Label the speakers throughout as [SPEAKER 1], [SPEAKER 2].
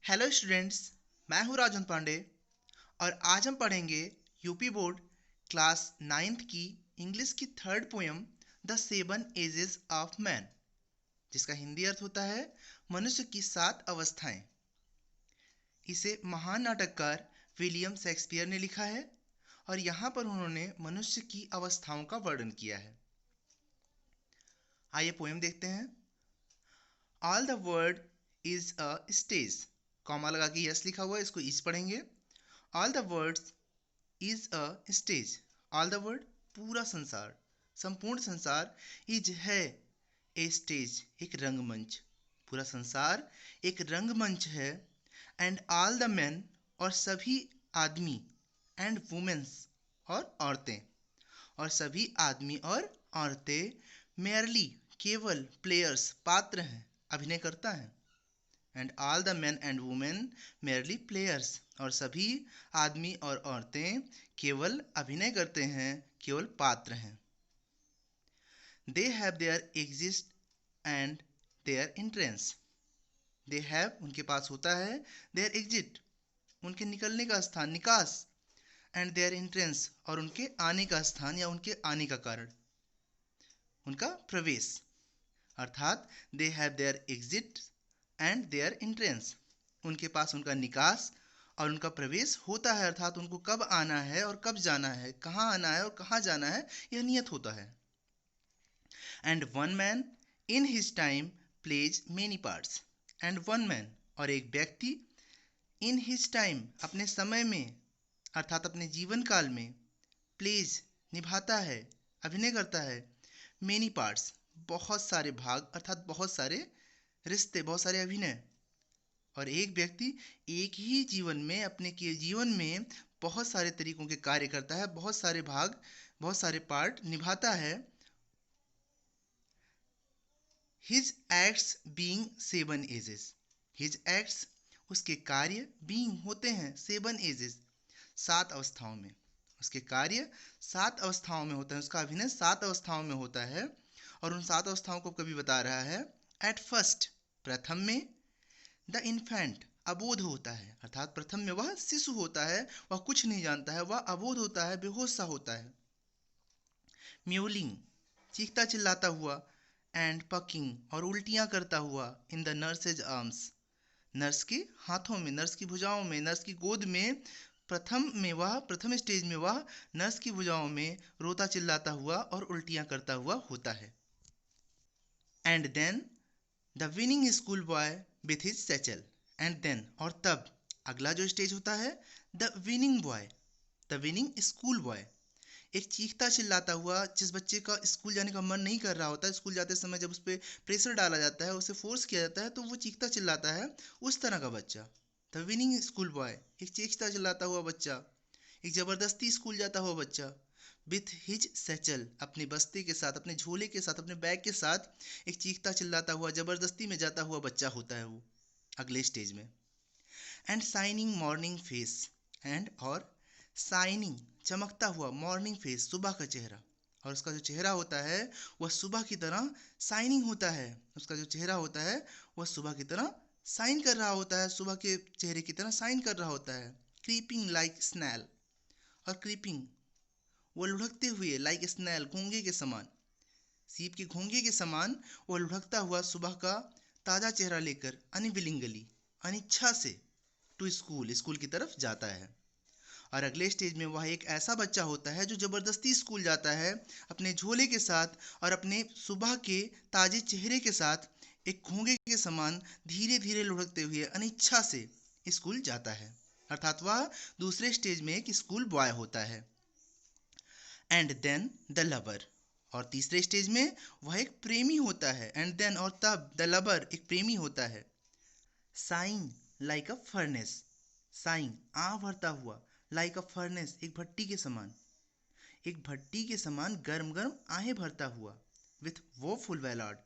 [SPEAKER 1] Hello students, मैं हूं राजन पांडे और आज हम पढ़ेंगे यूपी बोर्ड क्लास 9th की इंग्लिश की third poem the seven ages of man, जिसका हिंदी अर्थ होता है मनुष्य की 7 अवस्थाएं। इसे महान नाटककार विलियम शेक्सपियर ने लिखा है और यहाँ पर उन्होंने मनुष्य की अवस्थाओं का वर्णन किया है। आइए पोयम देखते हैं। All the world is a stage, comma लगा के यस लिखा हुआ है, इसको इस पढ़ेंगे। All the world is a stage, all the world पूरा संसार, संपूर्ण संसार, इज है ए स्टेज एक रंगमंच, पूरा संसार एक रंगमंच है। एंड ऑल द मेन और सभी आदमी, एंड वुमेन्स और औरतें, और सभी आदमी और औरतें मेयरली केवल प्लेयर्स पात्र हैं, अभिनयकर्ता हैं। And all the main and women merely players, और सभी आदमी और औरतें केवल अभिनय करते हैं, केवल पात्र हैं। They have their exist and their entrance, they have उनके पास होता है, देयर एग्जिट उनके निकलने का स्थान, निकास, एंड देयर इंट्रेंस और उनके आने का स्थान या उनके आने का कारण, उनका प्रवेश। अर्थात they have their exit and their entrance, उनके पास उनका निकास और उनका प्रवेश होता है, अर्थात उनको कब आना है और कब जाना है, कहाँ आना है और कहाँ जाना है, यह नियत होता है। And one man in his time plays many parts, and one man और एक व्यक्ति, इन हिज टाइम अपने समय में, अर्थात अपने जीवन काल में, प्लेज निभाता है, अभिनय करता है, मेनी पार्ट्स बहुत सारे भाग, अर्थात बहुत सारे रिश्ते, बहुत सारे अभिनय। और एक व्यक्ति एक ही जीवन में, अपने के जीवन में बहुत सारे तरीकों के कार्य करता है, बहुत सारे भाग, बहुत सारे पार्ट निभाता है। His acts being 7 ages, his acts उसके कार्य, बीइंग होते हैं, 7 एजेस 7 अवस्थाओं में, उसके कार्य 7 अवस्थाओं में होता है, उसका अभिनय 7 अवस्थाओं में होता है। और उन 7 अवस्थाओं को कभी बता रहा है। एट फर्स्ट प्रथम में, द इन्फेंट अबोध होता है, अर्थात प्रथम में वह शिशु होता है, वह कुछ नहीं जानता है, वह अबोध होता है, बेहोश सा होता है। म्यूलिंग चीखता चिल्लाता हुआ, एंड पकिंग और उल्टियां करता हुआ, in the nurses arms nurse के हाथों में, नर्स की भुजाओं में, नर्स की गोद में, प्रथम में वह, प्रथम स्टेज में वह नर्स की भुजाओं में रोता चिल्लाता हुआ और उल्टियां करता हुआ होता है। And then the whining school boy with his satchel, and then और तब अगला जो स्टेज होता है, the whining boy, the whining school boy, एक चीखता चिल्लाता हुआ, जिस बच्चे का स्कूल जाने का मन नहीं कर रहा होता, स्कूल जाते समय जब उस पर प्रेशर डाला जाता है, उसे फोर्स किया जाता है, तो वो चीखता चिल्लाता है, उस तरह का बच्चा द विनिंग स्कूल बॉय, एक चीखता चिल्लाता हुआ बच्चा, एक ज़बरदस्ती स्कूल जाता हुआ बच्चा। विथ हिज सैचल अपनी बस्ते के साथ, अपने झोले के साथ, अपने बैग के साथ एक चीखता चिल्लाता हुआ, ज़बरदस्ती में जाता हुआ बच्चा होता है वो अगले स्टेज में। And shining morning face, and और शाइनिंग चमकता हुआ, मॉर्निंग फेस सुबह का चेहरा, और उसका जो चेहरा होता है वह सुबह की तरह शाइनिंग होता है, उसका जो चेहरा होता है वह सुबह की तरह शाइन कर रहा होता है, सुबह के चेहरे की तरह शाइन कर रहा होता है। क्रीपिंग लाइक स्नैल, और क्रीपिंग वो लुढ़कते हुए, लाइक स्नैल घोंगे के समान, सीप के घोंगे के समान वह लुढ़कता हुआ सुबह का ताज़ा चेहरा लेकर अनविलिंगली, अनिच्छा से, टू स्कूल स्कूल की तरफ जाता है। और अगले स्टेज में वह एक ऐसा बच्चा होता है जो ज़बरदस्ती स्कूल जाता है, अपने झोले के साथ और अपने सुबह के ताजे चेहरे के साथ, एक घोंगे के समान धीरे धीरे लुढ़कते हुए अनिच्छा से स्कूल जाता है, अर्थात वह दूसरे स्टेज में एक स्कूल बॉय होता है। एंड देन द लवर, और तीसरे स्टेज में वह एक प्रेमी होता है। एंड देन और तब द लवर एक प्रेमी होता है। Sighing like a furnace, sighing आग भरता हुआ, लाइक अ फर्नेस एक भट्टी के समान, एक भट्टी के समान गर्म गर्म आहें भरता हुआ। विथ वो फुल वेलाड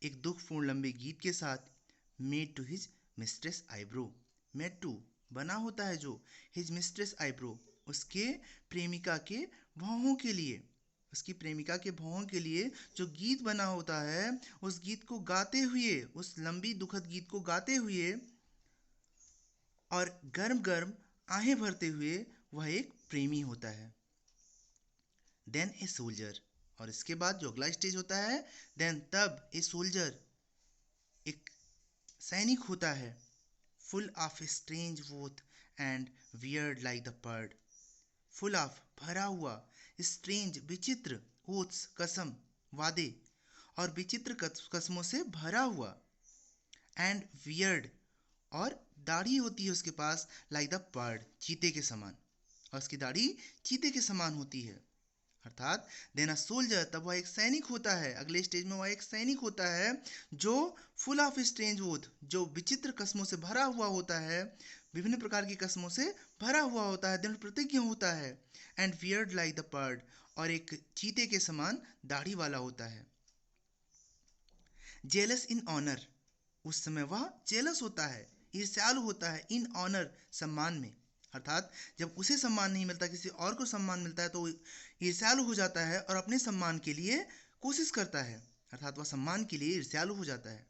[SPEAKER 1] एक दुखपूर्ण लंबे गीत के साथ। Made to his mistress eyebrow, made to बना होता है जो, हिज मिस्ट्रेस आईब्रो उसके प्रेमिका के भौहों के लिए, उसकी प्रेमिका के भौहों के लिए जो गीत बना होता है, उस गीत को गाते हुए, उस लंबी दुखद गीत को गाते हुए और गर्म गर्म आहें भरते हुए वह एक प्रेमी होता है। देन ए सोल्जर, और इसके बाद जो अगला स्टेज होता है, देन तब ए सोल्जर, एक सैनिक होता है, full of strange oath and weird like the bird, full of भरा हुआ, स्ट्रेंज विचित्र, ओथ्स कसम वादे, और विचित्र कसमों से भरा हुआ, एंड वियर्ड, और दाढ़ी होती है उसके पास, लाइक द बर्ड, चीते के समान, और उसकी दाढ़ी चीते के समान होती है। अर्थात देन अ सोल्जर, तब वह एक सैनिक होता है, अगले स्टेज में वह एक सैनिक होता है जो फुल ऑफ स्ट्रेंज वोथ, जो विचित्र कस्मों से भरा हुआ होता है, विभिन्न प्रकार की कस्मों से भरा हुआ होता है, दृढ़ प्रतिज्ञ होता है, and weird like the bird, और एक चीते के समान दाढ़ी वाला होता है। जेलस इन ऑनर, उस समय वह जेलस होता है, ईर्ष्यालु होता है, इन ऑनर, सम्मान में, अर्थात जब उसे सम्मान नहीं मिलता, किसी और को सम्मान मिलता है, तो ईर्ष्यालु हो जाता है और अपने सम्मान के लिए कोशिश करता है, अर्थात वह सम्मान के लिए ईर्ष्यालु हो जाता है।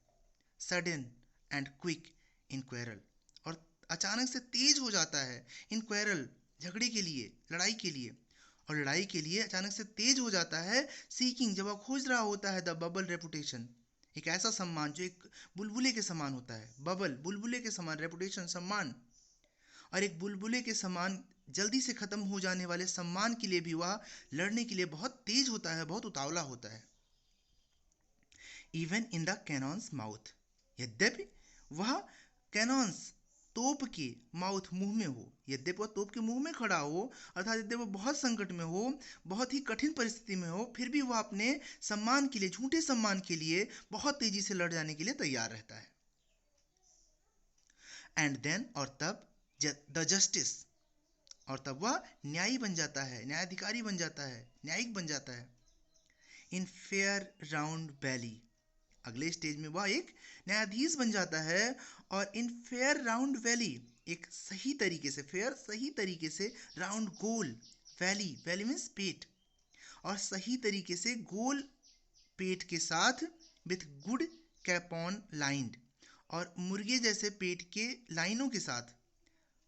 [SPEAKER 1] Sudden and quick in quarrel, और अचानक से तेज हो जाता है, इन क्वेरल, झगड़े के लिए, लड़ाई के लिए, और लड़ाई के लिए अचानक से तेज हो जाता है, सीकिंग, जब वह खोज रहा होता है, द बबल रेपुटेशन, एक ऐसा सम्मान जो एक बुलबुले के समान होता है, बबल बुलबुले के समान, रेपुटेशन सम्मान, और एक बुलबुले के समान जल्दी से खत्म हो जाने वाले सम्मान के लिए भी वह लड़ने के लिए बहुत तेज होता है, बहुत उतावला होता है। Even in the cannon's mouth, यद्यपि वह कैनॉन्स, तोप के माउथ, मुंह में हो, यद्यपि वह तोप के मुंह में खड़ा हो, अर्थात यद्यपि वह बहुत संकट में हो, बहुत ही कठिन परिस्थिति में हो, फिर भी वह अपने सम्मान के लिए, झूठे सम्मान के लिए बहुत तेजी से लड़ जाने के लिए तैयार रहता है। एंड देन, और तब द जस्टिस, और तब वह न्यायी बन जाता है, न्यायाधिकारी बन जाता है, न्यायिक बन जाता है। इन फेयर राउंड वैली, अगले स्टेज में वह एक न्यायाधीश बन जाता है, और इन फेयर राउंड वैली, एक सही तरीके से, फेयर सही तरीके से, राउंड गोल, वैली, वैली मीन्स पेट, और सही तरीके से गोल पेट के साथ, विथ गुड कैपॉन लाइंड, और मुर्गे जैसे पेट के लाइनों के साथ,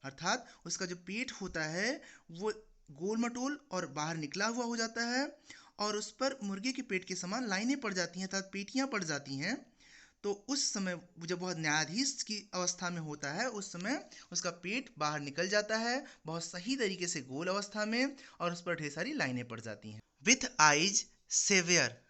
[SPEAKER 1] अर्थात उसका जो पेट होता है वो गोल मटोल और बाहर निकला हुआ हो जाता है, और उस पर मुर्गे के पेट के समान लाइनें पड़ जाती हैं, अर्थात पेटियां पड़ जाती हैं। तो उस समय जब वह न्यायाधीश की अवस्था में होता है, उस समय उसका पेट बाहर निकल जाता है, बहुत सही तरीके से गोल अवस्था में, और उस पर ढेर सारी लाइनें पड़ जाती हैं। विथ आइज सेवियर,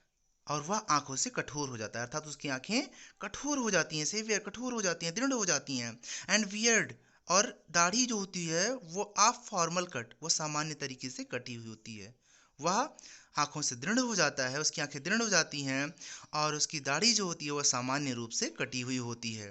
[SPEAKER 1] और वह आंखों से कठोर हो जाता है, अर्थात उसकी आंखें कठोर हो जाती हैं, सेवियर, कठोर हो जाती हैं, दृढ़ हो जाती हैं। एंड वियर्ड, और दाढ़ी जो होती है वो ऑफ फॉर्मल कट, वो सामान्य तरीके से कटी हुई होती है। वह आंखों से दृढ़ हो जाता है, उसकी आंखें दृढ़ हो जाती हैं, और उसकी दाढ़ी जो होती है वह सामान्य रूप से कटी हुई होती है।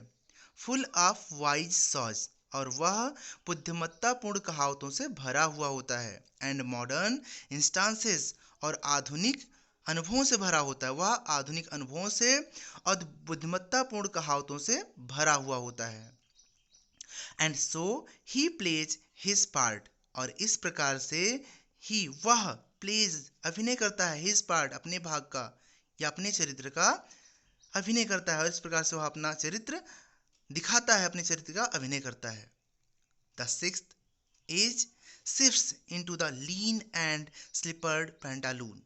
[SPEAKER 1] फुल ऑफ वाइज सॉज, और वह बुद्धिमत्तापूर्ण कहावतों से भरा हुआ होता है। एंड मॉडर्न इंस्टांसेस, और आधुनिक अनुभवों से भरा होता है, वह आधुनिक अनुभवों से और बुद्धिमत्तापूर्ण कहावतों से भरा हुआ होता है। And so he plays his part, और इस प्रकार से ही वह प्लेज, अभिनय करता है, हिज पार्ट, अपने भाग का या अपने चरित्र का अभिनय करता है, और इस प्रकार से वह अपना चरित्र दिखाता है, अपने चरित्र का अभिनय करता है। The sixth age shifts into the lean and slippered pantaloon.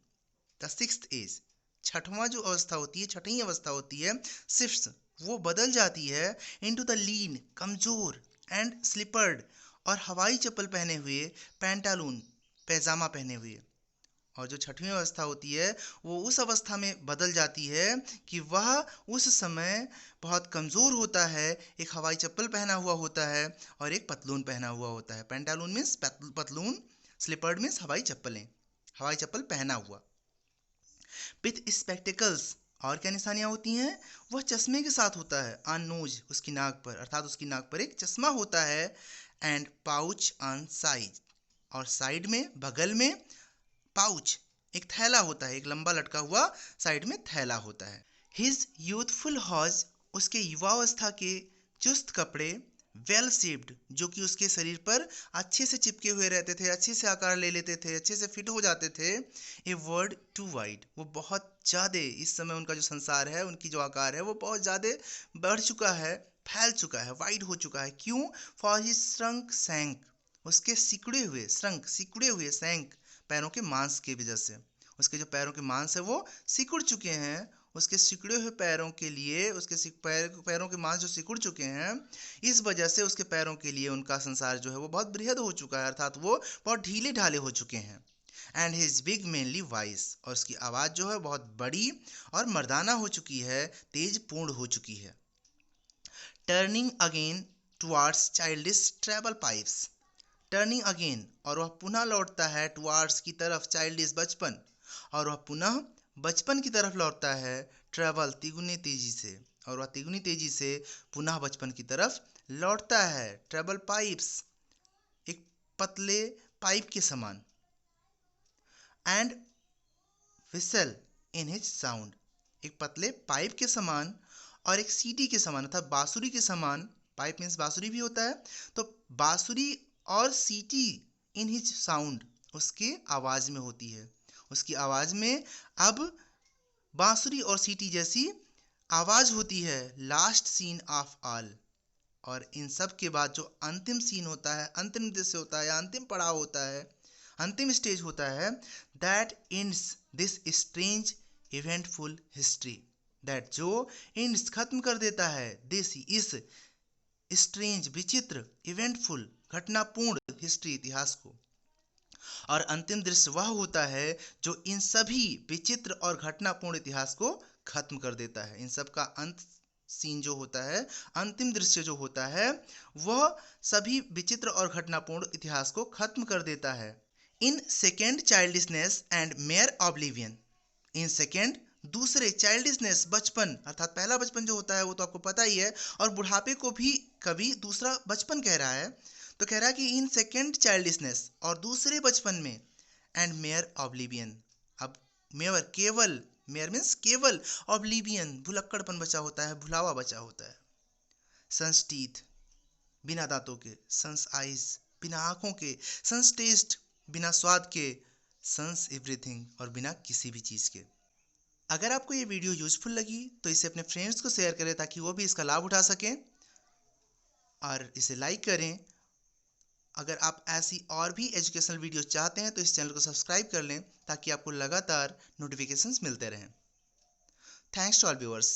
[SPEAKER 1] The sixth age, छठवां जो अवस्था होती है, छठी अवस्था होती है, shifts, वो बदल जाती है, into the lean, कमजोर, and slippered, और हवाई चप्पल पहने हुए, पैंटालून, पैजामा पहने हुए। और जो छठवीं अवस्था होती है वो उस अवस्था में बदल जाती है कि वह उस समय बहुत कमज़ोर होता है, एक हवाई चप्पल पहना हुआ होता है और एक पतलून पहना हुआ होता है। पैंटालून मीन्स पतलून, स्लीपर्ड मीन्स हवाई चप्पलें, हवाई चप्पल पहना हुआ। विथ स्पेक्टिकल्स, और क्या निशानियाँ होती हैं, वह चश्मे के साथ होता है। ऑन नोज, उसकी नाक पर, अर्थात उसकी नाक पर एक चश्मा होता है। एंड पाउच ऑन साइड, और साइड में, बगल में पाउच, एक थैला होता है, एक लंबा लटका हुआ साइड में थैला होता है। हिज यूथफुल हॉज, उसके युवावस्था के चुस्त कपड़े, वेल शेप्ड, जो कि उसके शरीर पर अच्छे से चिपके हुए रहते थे, अच्छे से आकार ले लेते थे, अच्छे से फिट हो जाते थे। ए वर्ड टू वाइड, वो बहुत ज़्यादा, इस समय उनका जो संसार है, उनकी जो आकार है वो बहुत ज़्यादा बढ़ चुका है, फैल चुका है, वाइड हो चुका है। क्यों? फॉर हिज श्रंक सैंक, उसके सिकुड़े हुए सैंक, पैरों के मांस की वजह से। उसके जो पैरों के मांस है वो सिकुड़ चुके हैं। उसके सिकुड़े हुए पैरों के लिए, उसके पैरों के मांस जो सिकुड़ चुके हैं, इस वजह से उसके पैरों के लिए उनका संसार जो है वो बहुत बृहद हो चुका है, अर्थात वो बहुत ढीले ढाले हो चुके हैं। And his big mainly voice, और उसकी आवाज़ जो है बहुत बड़ी और मर्दाना हो चुकी है, तेज पूर्ण हो चुकी है। Turning again towards childish treble pipes, turning again, और वह पुनः लौटता है, टुवार्ड्स की तरफ, चाइल्डिश बचपन, और वह पुनः बचपन की तरफ लौटता है, ट्रेवल तिगुनी तेजी से, और वह तिगुनी तेजी से पुनः बचपन की तरफ लौटता है। ट्रेबल पाइप्स, एक पतले पाइप के समान। And whistle in his sound, एक पतले पाइप के समान और एक सीटी के समान, अर्थात बांसुरी के समान। पाइप मीन्स बांसुरी भी होता है, तो बांसुरी और सीटी इन हिज साउंड, उसके आवाज़ में होती है। उसकी आवाज़ में अब बांसुरी और सीटी जैसी आवाज़ होती है। लास्ट सीन ऑफ ऑल, और इन सब के बाद जो अंतिम सीन होता है, अंतिम दृश्य होता है या अंतिम पड़ाव होता है, अंतिम स्टेज होता है, that ends this strange eventful history, that जो एंड्स खत्म कर देता है, दिस इस स्ट्रेंज विचित्र, इवेंटफुल घटनापूर्ण हिस्ट्री इतिहास को। और अंतिम दृश्य वह होता है जो इन सभी विचित्र और घटनापूर्ण इतिहास को खत्म कर देता है। इन सब का अंत सीन जो होता है, अंतिम दृश्य जो होता है, वह सभी विचित्र और घटनापूर्ण इतिहास को खत्म कर देता है। In second childishness and mayor oblivion, in second दूसरे, चाइल्डिशनेस बचपन, अर्थात पहला बचपन जो होता है वो तो आपको पता ही है, और बुढ़ापे को भी कभी दूसरा बचपन कह रहा है, तो कह रहा है कि इन सेकेंड चाइल्डिशनेस, और दूसरे बचपन में, एंड मेयर ऑब्लिवियन, अब मेयर केवल, मेयर मीन्स केवल, ऑब्लिवियन भुलक्कड़पन बचा होता है, भुलावा बचा होता है। सन्स टीथ, बिना दांतों के, सन्स आइज, बिना आंखों के, सन्स टेस्ट, बिना स्वाद के, सन्स एवरीथिंग, और बिना किसी भी चीज़ के। अगर आपको ये वीडियो यूजफुल लगी तो इसे अपने फ्रेंड्स को शेयर करें ताकि वो भी इसका लाभ उठा सकें, और इसे लाइक करें। अगर आप ऐसी और भी एजुकेशनल वीडियो चाहते हैं तो इस चैनल को सब्सक्राइब कर लें ताकि आपको लगातार नोटिफिकेशंस मिलते रहें। Thanks to all viewers.